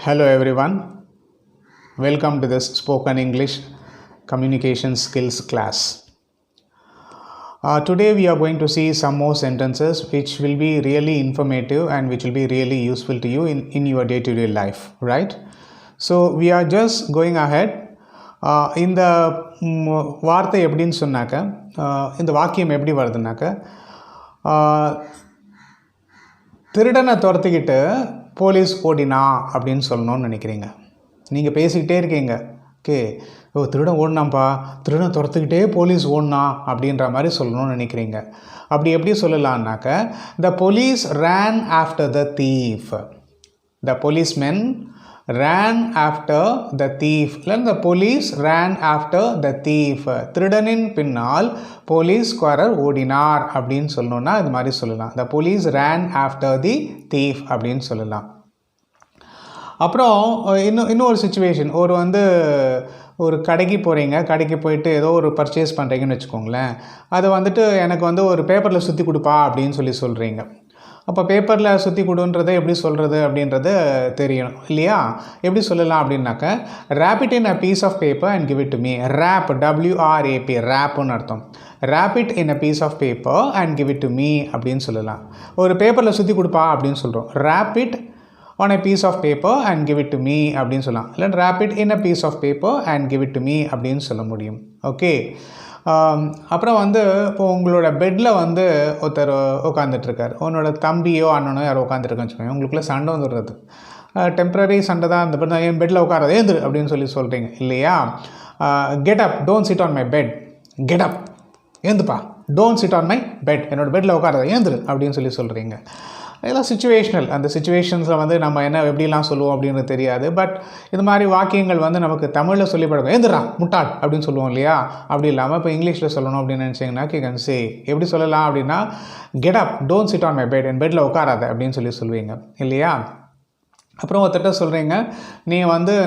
Hello everyone, welcome to this spoken English communication skills class. Today we are going to see some more sentences which will be really informative and which will be really useful to you in your day-to-day life, right? So we are just going ahead. இந்த வார்த்தை எப்படின்னு சொன்னாக்க இந்த வாக்கியம் எப்படி வருதுன்னாக்க திருடனை துரத்திக்கிட்டு police ஓடினா அப்படின்னு சொல்லணும்னு நினைக்கிறீங்க. நீங்கள் பேசிக்கிட்டே இருக்கீங்க, ஓகே, திருடன் ஓடினாம்ப்பா, திருடனை துரத்துக்கிட்டே போலீஸ் ஓடினா அப்படின்ற மாதிரி சொல்லணும்னு நினைக்கிறீங்க. அப்படி எப்படி சொல்லலான்னாக்க the police ran after the thief, the policemen ran after the thief, இல்லை the police ran after the thief. திருடனின் பின்னால் போலீஸ்காரர் ஓடினார் அப்படின்னு சொல்லணும்னா இது மாதிரி சொல்லலாம். the police ran after the thief அப்படின்னு சொல்லலாம். அப்புறம் இன்னொரு சுச்சுவேஷன், ஒரு கடைக்கு போகிறீங்க, கடைக்கு போயிட்டு ஏதோ ஒரு பர்ச்சேஸ் பண்ணுறீங்கன்னு வச்சுக்கோங்களேன். அதை எனக்கு ஒரு பேப்பரில் சுற்றி கொடுப்பா அப்படின்னு சொல்கிறீங்க. அப்போ பேப்பரில் சுற்றி கொடுன்றதை எப்படி சொல்கிறது அப்படின்றது தெரியணும் இல்லையா? எப்படி சொல்லலாம் அப்படின்னாக்க wrap it in a piece of paper and give it to me. wrap, WRAP, wrapன்னு அர்த்தம். wrap it in a piece of paper and give it to me அப்படின்னு சொல்லலாம். ஒரு பேப்பரில் சுற்றி கொடுப்பா அப்படின்னு சொல்கிறோம். wrap it on a piece of paper and give it to me அப்படின்னு சொல்லலாம். இல்லை wrap it in a piece of paper and give it to me அப்படின்னு சொல்ல முடியும். ஓகே, அப்புறம் இப்போ உங்களோட பெட்டில் ஒருத்தர் உட்காந்துட்ருக்கார், உன்னோட தம்பியோ அண்ணனோ யாரோ உட்காந்துருக்குன்னு வச்சுக்கோங்க. உங்களுக்குள்ளே சண்டை வந்துடுறது, டெம்ப்ரரி சண்டை தான். அந்த பெட் என் பெட்டில் உட்காரது ஏந்திரு அப்படின்னு சொல்கிறீங்க இல்லையா? Get up, don't sit on my bed. Get up, ஏந்துப்பா, don't sit on my bed, என்னோடய பெட்டில் உட்காரது ஏந்திரு அப்படின்னு சொல்கிறீங்க. இதெல்லாம் சுச்சுவேஷ்னல். அந்த சுச்சுவேஷன்ஸில் நம்ம என்ன எப்படிலாம் சொல்லுவோம் அப்படின்னு தெரியாது. பட் இது மாதிரி வாக்கியங்கள் நமக்கு தமிழில் சொல்லி பழக்கம். ஏந்திரா முட்டாள் அப்படின்னு சொல்லுவோம் இல்லையா? அப்படி இல்லாமல் இப்போ இங்கிலீஷில் சொல்லணும் அப்படின்னு நினச்சிங்கன்னா கேன் சே எப்படி சொல்லலாம் அப்படின்னா get up, don't sit on my bed, என் பெட்டில் உட்காராத அப்படின்னு சொல்லுவீங்க இல்லையா? அப்புறம் ஒருத்தட்ட சொல்கிறீங்க, நீ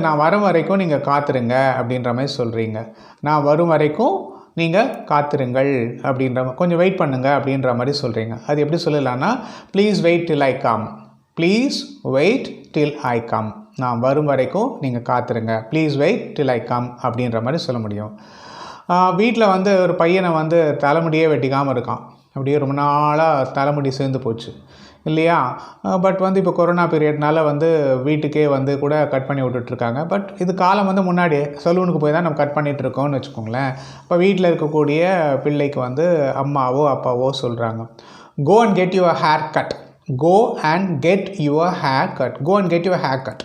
நான் வரும் வரைக்கும் நீங்கள் காத்துருங்க அப்படின்ற மாதிரி சொல்கிறீங்க. நான் வரும் வரைக்கும் நீங்கள் காத்திருங்கள் அப்படின்ற கொஞ்சம் வெயிட் பண்ணுங்கள் அப்படின்ற மாதிரி சொல்கிறீங்க. அது எப்படி சொல்லலான்னா please wait till I come, please wait till I come, நான் வரும் வரைக்கும் நீங்கள் காத்திருங்க, please wait till I come அப்படின்ற மாதிரி சொல்ல முடியும். வீட்டில் ஒரு பையனை தலைமுடியே வெட்டிக்காமல் இருக்கான், அப்படியே ரொம்ப நாளாக தலைமுடி சேர்ந்து போச்சு இல்லையா? பட் இப்போ கொரோனா பீரியட்னால வீட்டுக்கே கூட கட் பண்ணி விட்டுட்ருக்காங்க. பட் இது காலம் முன்னாடி சலூனுக்கு போய் தான் நம்ம கட் பண்ணிகிட்ருக்கோம்னு வச்சுக்கோங்களேன். இப்போ வீட்டில் இருக்கக்கூடிய பிள்ளைக்கு அம்மாவோ அப்பாவோ சொல்கிறாங்க, go and get your hair cut, go and get your hair cut, go and get your hair cut.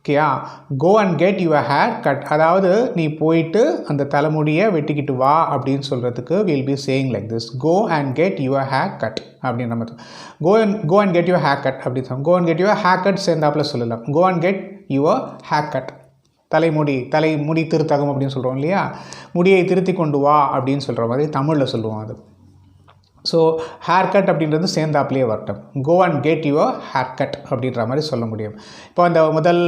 ஓகேயா? Go and get your hair cut, அதாவது நீ போயிட்டு அந்த தலைமுடியை வெட்டிக்கிட்டு வா அப்படின்னு சொல்கிறதுக்கு will be saying like this, go and get your hair cut அப்படின்னு நம்ம go and get your hair cut அப்படி சொல்லலாம். Go and get your hair cut சேர்ந்தாப்புல சொல்லலாம். Go and get your hair cut, தலைமுடி திருத்தகம் அப்படின்னு சொல்கிறோம் இல்லையா? முடியை திருத்தி கொண்டு வா அப்படின்னு சொல்கிற மாதிரி தமிழில் சொல்லுவோம் அது. ஸோ ஹேர் கட் அப்படின்றது சேர்ந்தாப்புலேயே வரட்டும். Go and get your hair cut அப்படின்ற மாதிரி சொல்ல முடியும். இப்போ அந்த முதல்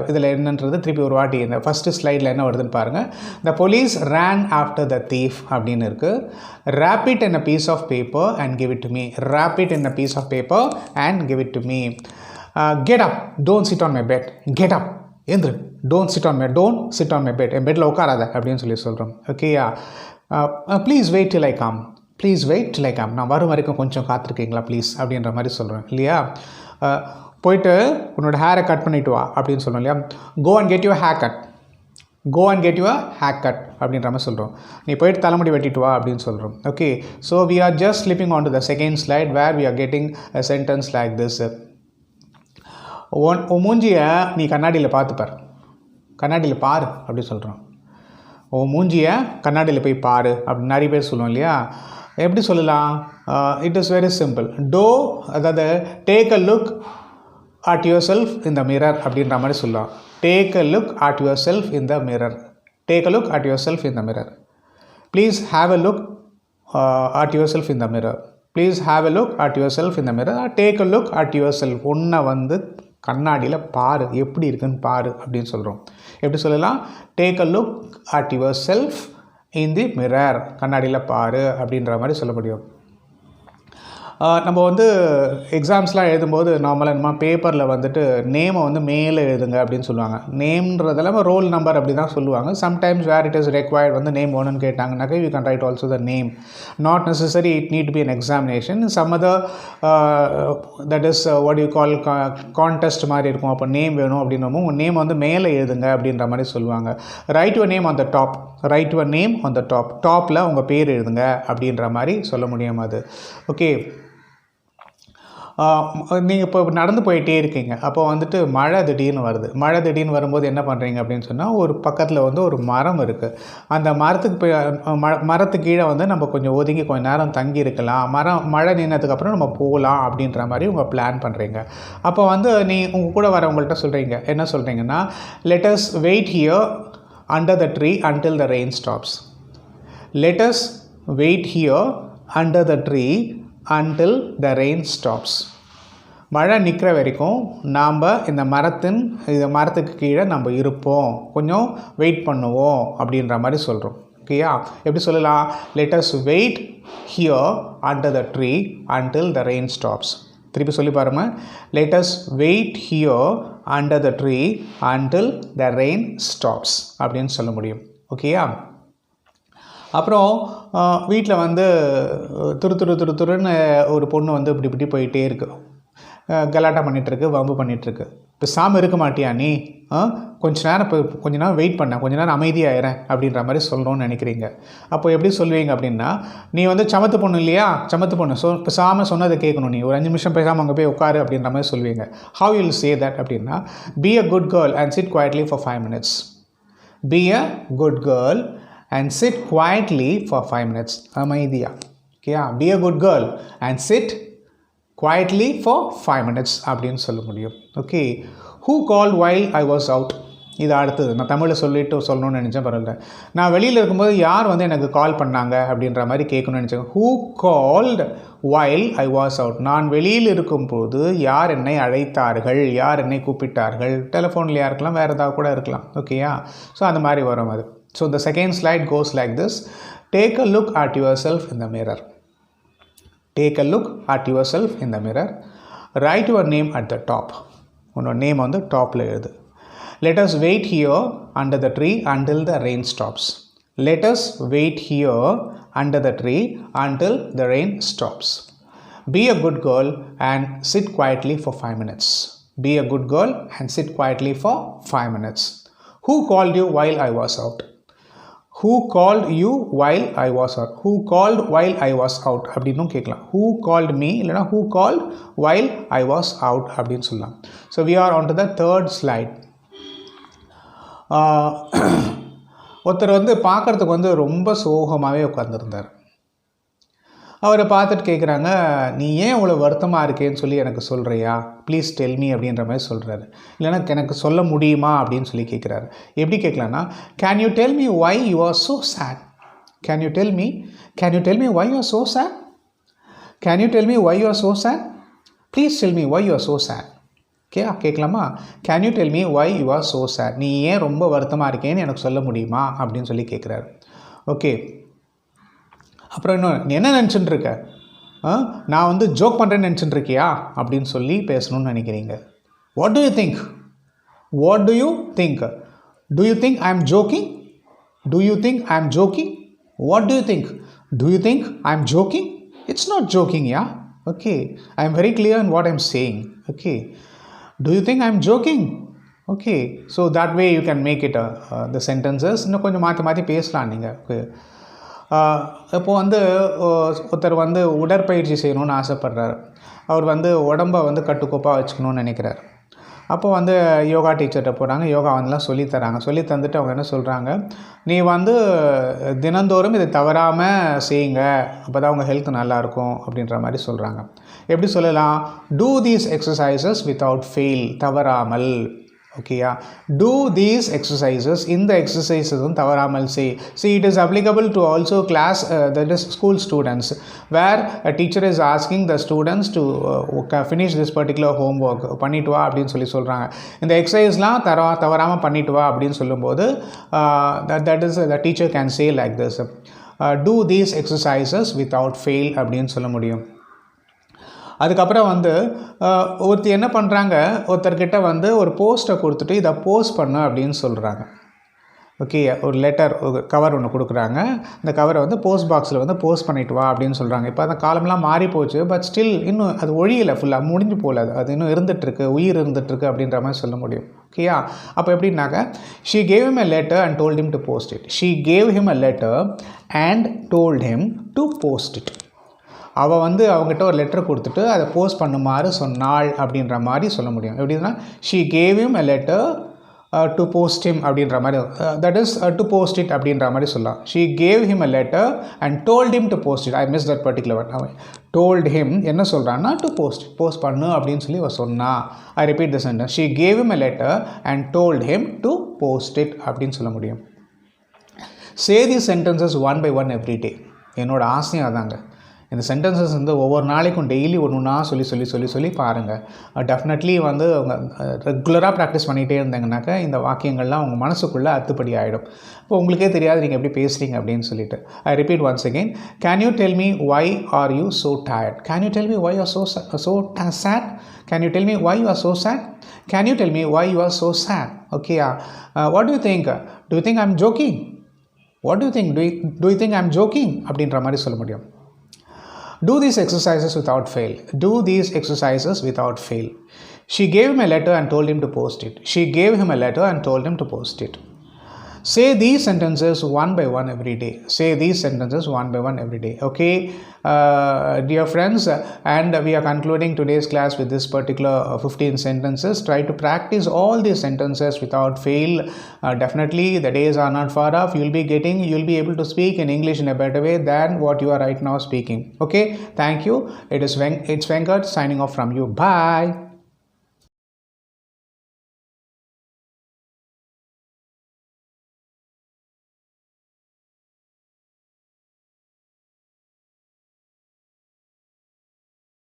இதில் என்னன்றது திருப்பி ஒரு வாட்டி இந்த ஃபஸ்ட்டு ஸ்லைடில் என்ன வருதுன்னு பாருங்கள். The police ran after the thief அப்படின்னு இருக்குது. wrap it in a piece of paper and give it to me, wrap it in a piece of paper and give it to me. Get up, don't sit on my bed, get up, எந்திரு, don't sit on my bed, என் பெட்டில் உட்காராத அப்படின்னு சொல்கிறோம். ஓகேயா? Please wait till I come, please wait till I come, நான் வரும் வரைக்கும் கொஞ்சம் காத்திருக்கீங்களா please அப்படின்ற மாதிரி சொல்கிறேன் இல்லையா? போயிட்டு உன்னோட ஹேரை கட் பண்ணிவிட்டு வா அப்படின்னு சொல்கிறோம் இல்லையா? Go and get your hair cut, go and get your hair cut அப்படின்ற மாதிரி சொல்கிறோம். நீ போயிட்டு தலைமுடி வெட்டிட்டு வா அப்படின்னு சொல்கிறோம். Okay, so we are just slipping on to the second slide where we are getting a sentence like this. உன் மூஞ்சியை நீ கண்ணாடியில் பார்த்துப்பார், கண்ணாடியில் பாரு அப்படின்னு சொல்கிறோம். உன் மூஞ்சியை கண்ணாடியில் போய் பாரு அப்படின்னு நிறைய பேர் சொல்லுவோம் இல்லையா? எப்படி சொல்லலாம்? It is very simple. அதாவது take a look at yourself in the mirror அப்படின்ற மாதிரி சொல்லலாம். Take a look at yourself in the mirror, take a look at yourself in the mirror, please have a look at yourself in the mirror, please have a look at yourself in the mirror, take a look at yourself, உன்னை கண்ணாடியில் பாரு, எப்படி இருக்குன்னு பாரு அப்படின்னு சொல்கிறோம். எப்படி சொல்லலாம்? Take a look at yourself in the mirror, கண்ணாடியில் பாரு அப்படின்ற மாதிரி சொல்ல முடியும். நம்ம வந்து எக்ஸாம்ஸ்லாம் எழுதும்போது நார்மலாக நம்ம பேப்பரில் வந்துட்டு நேமை வந்து மேலே எழுதுங்க அப்படின்னு சொல்லுவாங்க. நேம்ன்றதெல்லாம் ரோல் நம்பர் அப்படி தான் சொல்லுவாங்க. Sometimes where it is required வந்து நேம் வேணும்னு கேட்டாங்கனாக்கா you can write also the name. Not necessary it need be an examination. Some other that is what you call contest மாதிரி இருக்கும். அப்போ நேம் வேணும் அப்படின்னமோ உங்கள் நேம் வந்து மேலே எழுதுங்க அப்படின்ற மாதிரி சொல்லுவாங்க. Right your name on the top. Right your name on the top. டாப்பில் உங்கள் பேர் எழுதுங்க அப்படின்ற மாதிரி சொல்ல முடியும் அது. ஓகே, நீங்கள் இப்போ நடந்து போயிட்டே இருக்கீங்க. அப்போ வந்துட்டு மழை திடீர்னு வருது. மழை திடீர்னு வரும்போது என்ன பண்ணுறீங்க அப்படின்னு சொன்னால், ஒரு பக்கத்தில் வந்து ஒரு மரம் இருக்குது. அந்த மரத்துக்கு மரத்துக்கு கீழே வந்து நம்ம கொஞ்சம் ஒதுங்கி கொஞ்சம் நேரம் தங்கி இருக்கலாம். மழை நின்னதுக்கப்புறம் நம்ம போகலாம் அப்படின்ற மாதிரி உங்கள் பிளான் பண்ணுறீங்க. அப்போ வந்து உங்கள் கூட வரவங்கள்ட்ட சொல்கிறீங்க, என்ன சொல்கிறீங்கன்னா, let us wait here under the tree until the rain stops. Let us wait here under the tree until the rain stops. மழை நிற்கிற வரைக்கும் நாம் இந்த மரத்துக்கு கீழே நம்ம இருப்போம், கொஞ்சம் வெயிட் பண்ணுவோம் அப்படின்ற மாதிரி சொல்கிறோம். ஓகேயா? எப்படி சொல்லலாம்? let us wait here under the tree until the rain stops. திருப்பி சொல்லி பாருங்கள். let us wait here under the tree until the rain stops அப்படின்னு சொல்ல முடியும். ஓகேயா? அப்புறம் வீட்டில் வந்து துருன்னு ஒரு பொண்ணு வந்து இப்படி போயிட்டே இருக்கு. கலாட்டா பண்ணிகிட்ருக்கு, வம்பு பண்ணிகிட்ருக்கு. இப்போ சாமி இருக்க மாட்டியா நீ? கொஞ்ச நேரம் வெயிட் பண்ண, கொஞ்ச நேரம் அமைதியாகிறேன் அப்படின்ற மாதிரி சொல்லணும்னு நினைக்கிறீங்க. அப்போ எப்படி சொல்லுவீங்க அப்படின்னா, நீ வந்து சமத்து பொண்ணு இல்லையா, சமத்து பொண்ணு, பேசாமல் சொன்னதை கேட்கணும், நீ ஒரு 5 நிமிஷம் பேசாமல் அங்கே போய் உட்காரு அப்படின்ற மாதிரி சொல்லுவீங்க. how you will say that அப்படின்னா, be a good girl and sit quietly for 5 minutes. be a good girl and sit quietly for 5 minutes. அமைதியா. ஓகேயா? be a good girl and sit quietly for 5 minutes அப்படின்னு சொல்ல முடியும். Okay, who called while I was out. இது அடுத்தது நான் தமிழில் சொல்லணும்னு நினச்சேன், பரவாயில்ல. நான் வெளியில் இருக்கும்போது யார் வந்து எனக்கு கால் பண்ணாங்க அப்படின்ற மாதிரி கேட்கணும்னு நினச்சேன். who called while I was out. நான் வெளியில் இருக்கும்போது யார் என்னை அழைத்தார்கள், யார் என்னை கூப்பிட்டார்கள். டெலிஃபோன்லையாக இருக்கலாம், வேறு ஏதாவது கூட இருக்கலாம். ஓகேயா? ஸோ அந்த மாதிரி வரும் அது. So the second slide goes like this. Take a look at yourself in the mirror. Take a look at yourself in the mirror. Write your name at the top. Your name on the top layer. Let us wait here under the tree until the rain stops. Let us wait here under the tree until the rain stops. Be a good girl and sit quietly for 5 minutes. Be a good girl and sit quietly for 5 minutes. Who called you while I was out? Who called you while I was out? Who called while I was out அப்படின்னும் கேட்கலாம். Who called me இல்லைனா who called while I was out அப்படின்னு சொல்லலாம். So we are on to the third slide. ஒருத்தர் வந்து பார்க்குறதுக்கு வந்து ரொம்ப சோகமாகவே உட்காந்துருந்தார். அவரை பார்த்துட்டு கேட்குறாங்க, நீ ஏன் இவ்வளோ வருத்தமாக இருக்கேன்னு சொல்லி எனக்கு சொல்கிறியா, ப்ளீஸ் டெல் மீ அப்படின்ற மாதிரி சொல்கிறாரு. இல்லைனா எனக்கு சொல்ல முடியுமா அப்படின்னு சொல்லி கேட்குறாரு. எப்படி கேட்கலான்னா, can you tell me why you are so sad. Can you tell me why you are so sad. Can you tell me why you are so sad. Please tell me why you are so sad. கேட்கலாமா? Can you tell me why you are so sad. நீ ஏன் ரொம்ப வருத்தமாக இருக்கேன்னு எனக்கு சொல்ல முடியுமா அப்படின்னு சொல்லி கேட்குறாரு. ஓகே, அப்புறம் இன்னும் நீ என்ன நினச்சிட்டு இருக்க, நான் வந்து ஜோக் பண்ணுறேன்னு நினச்சிட்டு இருக்கியா அப்படின்னு சொல்லி பேசணும்னு நினைக்கிறீங்க. What do you think? What do you think? Do you think I am joking? Do you think I am joking? What do you think? Do you think I am joking? It's not joking, yeah. Okay, I am very clear in what I am saying. Okay, do you think I am joking? Okay, so that way you can make it the sentences இன்னும் கொஞ்சம் மாற்றி பேசலாம் நீங்கள். Okay, இப்போது வந்து ஒருத்தர் வந்து உடற்பயிற்சி செய்யணும்னு ஆசைப்பட்றாரு. அவர் வந்து உடம்பை வந்து கட்டுக்கோப்பாக வச்சுக்கணும்னு நினைக்கிறார். அப்போ வந்து யோகா டீச்சர்கிட்ட போகிறாங்க. யோகா வந்துலாம் சொல்லித்தராங்க. சொல்லி தந்துட்டு அவங்க என்ன சொல்கிறாங்க, நீ வந்து தினந்தோறும் இதை தவறாமல் செய்யுங்க, அப்போ தான் உங்கள் ஹெல்த் நல்லாயிருக்கும் அப்படின்ற மாதிரி சொல்கிறாங்க. எப்படி சொல்லலாம்? Do these exercises without fail. தவறாமல். ஓகேயா? Do these exercises. இந்த எக்ஸசைசஸ் வந்து தவறாமல் செய். See, it is applicable to also class, that is school students, where a teacher is asking the students to finish this particular homework. பண்ணிட்டு வா அப்படின்னு சொல்கிறாங்க. இந்த எக்ஸசைஸ்லாம் தவறாமல் பண்ணிட்டு வா அப்படின்னு சொல்லும்போது that is the teacher can say like this, do these exercises without fail அப்படின்னு சொல்ல முடியும். அதுக்கப்புறம் வந்து ஒருத்தி என்ன பண்ணுறாங்க, ஒருத்தர்கிட்ட வந்து ஒரு போஸ்ட்டை கொடுத்துட்டு இதை போஸ்ட் பண்ணு அப்படின்னு சொல்கிறாங்க. ஓகே, ஒரு லெட்டர், ஒரு கவர் ஒன்று கொடுக்குறாங்க. இந்த கவரை வந்து போஸ்ட் பாக்ஸில் வந்து போஸ்ட் பண்ணிட்டு வா அப்படின்னு சொல்கிறாங்க. இப்போ அந்த காலம்லாம் மாறி போச்சு, பட் ஸ்டில் இன்னும் அது ஒழியலை, ஃபுல்லாக முடிஞ்சு போகல, அது இன்னும் இருந்துகிட்ருக்கு, உயிர் இருந்துகிட்ருக்கு அப்படின்ற மாதிரி சொல்ல முடியும். ஓகேயா? அப்போ எப்படின்னாக்க, she gave him a letter and told him to post it. She gave him a letter and told him to post it. அவள் வந்து அவங்ககிட்ட ஒரு லெட்டர் கொடுத்துட்டு அதை போஸ்ட் பண்ணுமாறு சொன்னாள் அப்படின்ற மாதிரி சொல்ல முடியும். எப்படின்னா, she gave him a letter to post him அப்படின்ற மாதிரி, that is to post it அப்படின்ற மாதிரி சொல்லலாம். She gave him a letter and told him to post it. I missed that particular one. அவன் told him என்ன சொல்கிறான்னா, to post பண்ணு அப்படின்னு சொல்லி அவள் சொன்னா. I repeat the sentence. She gave him a letter and told him to post it அப்படின்னு சொல்ல முடியும். Say these sentences one by one every day. என்னோட ஆசையும் அதாங்க. இந்த சென்டென்சஸ் வந்து ஒவ்வொரு நாளைக்கும் டெய்லி ஒன்று ஒன்றா சொல்லி பாருங்கள். டெஃபினெட்லலி வந்து அவங்க ரெகுலராக ப்ராக்டிஸ் பண்ணிகிட்டே இருந்தாங்கனாக்கா இந்த வாக்கியங்கள்லாம் உங்கள் மனசுக்குள்ளே அத்துப்படி ஆகிடும். இப்போ உங்களுக்கே தெரியாது நீங்கள் எப்படி பேசுகிறீங்க அப்படின்னு சொல்லிட்டு. I repeat once again. Can you tell me why are you so tired? Can you tell me why you are so sad? Can you tell me why you are so sad? Can you tell me why you are so sad? ஓகேயா? What do you think? Do you think I am joking? What do you think? Do you think I am joking அப்படின்ற மாதிரி சொல்ல முடியும். Do these exercises without fail. Do these exercises without fail. She gave him a letter and told him to post it. She gave him a letter and told him to post it. Say these sentences one by one every day. Say these sentences one by one every day. Okay, dear friends, and we are concluding today's class with this particular 15 sentences. Try to practice all these sentences without fail. Definitely, the days are not far off. You'll be able to speak in English in a better way than what you are right now speaking. Okay, thank you. It's Venkat signing off from you. Bye.